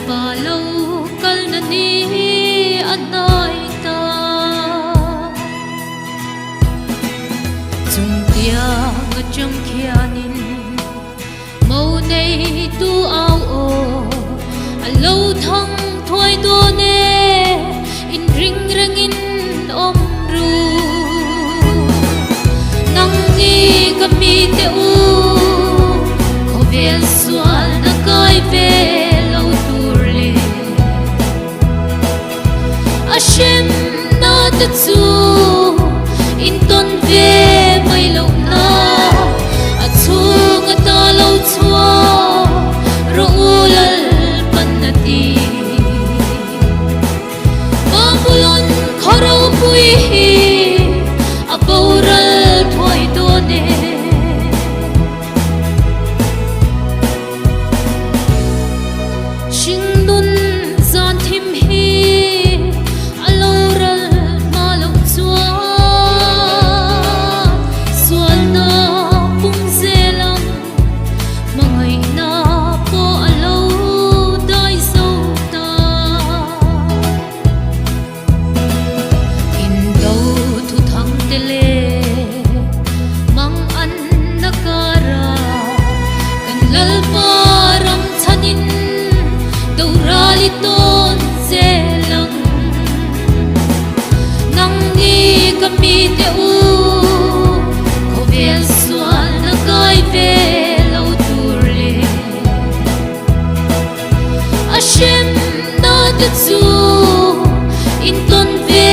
pa lo kal na ni anai ta chung tia nga chang khianin mau nei tu ao o alo thang thoi do ne in ring rangin om ru nang ni kami te u ko vel sual na kai ve lo tur le Hashem na ta chu in ton ve mai lo na a chung ta lo chua ro ulal panati Babylon kharo pui hi a boral thoi do ne Shingdun zan thim hi aloral malo chua sual na pung zelam mangai na po alo dai so ta in do thu thang tele mang an nakara kan lal param chanin Daurali ton zelang nang ni kami te u ko vel sual na kai ve lo tur le Hashem na ta chu in ton ve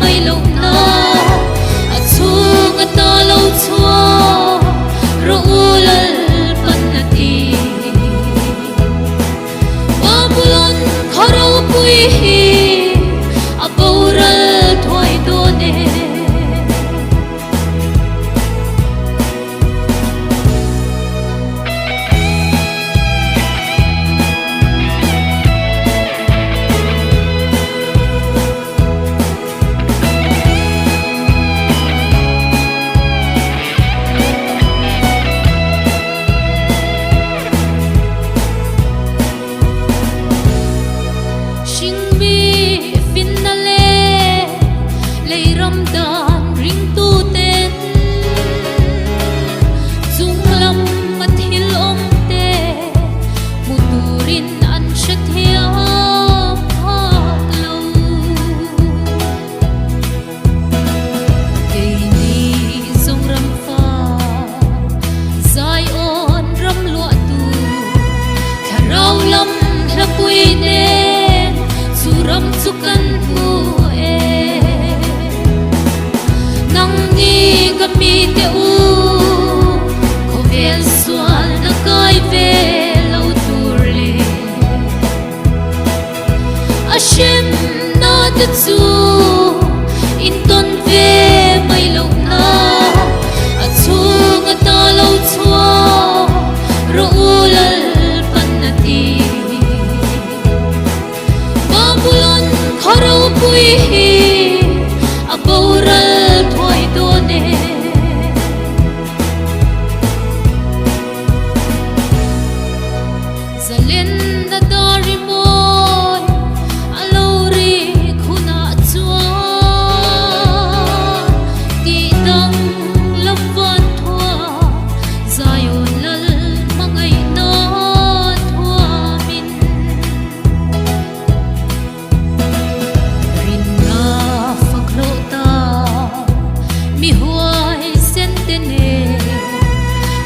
mai lo na a chung ta lo chua ro ulal panati Babylon kharo pui hi a boral thoi do ne Shingbi finale leiram dan ring tu ten zunglam mathil om te muturin an shathiam lo keini zongram fa zai on ram lo tu tharau lam lapui ne Suram sukan hu nang ni kami te u ko vel sual na kai ve lo tur le Hashem na ta chu in ton ve mai lo na a chung ta lo chua ro ulal panati Babylon kharo pui hi a boral thoi do ne Zalen na dari moi alori khuna chua ti dang lamwan thua zayon lal mangai na thua min mi huai sentene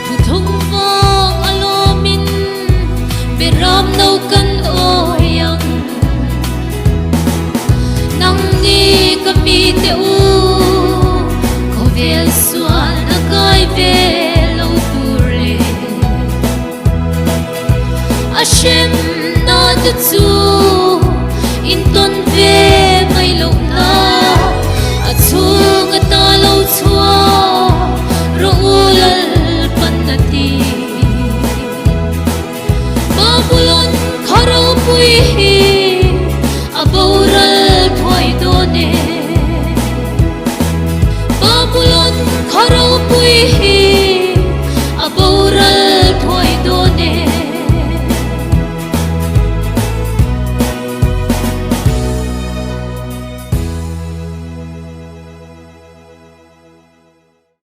thu thong vang alomin beram nau kan oyang nang ni kami te u ko vel sual na kai ve lo tur le Hashem na ta chu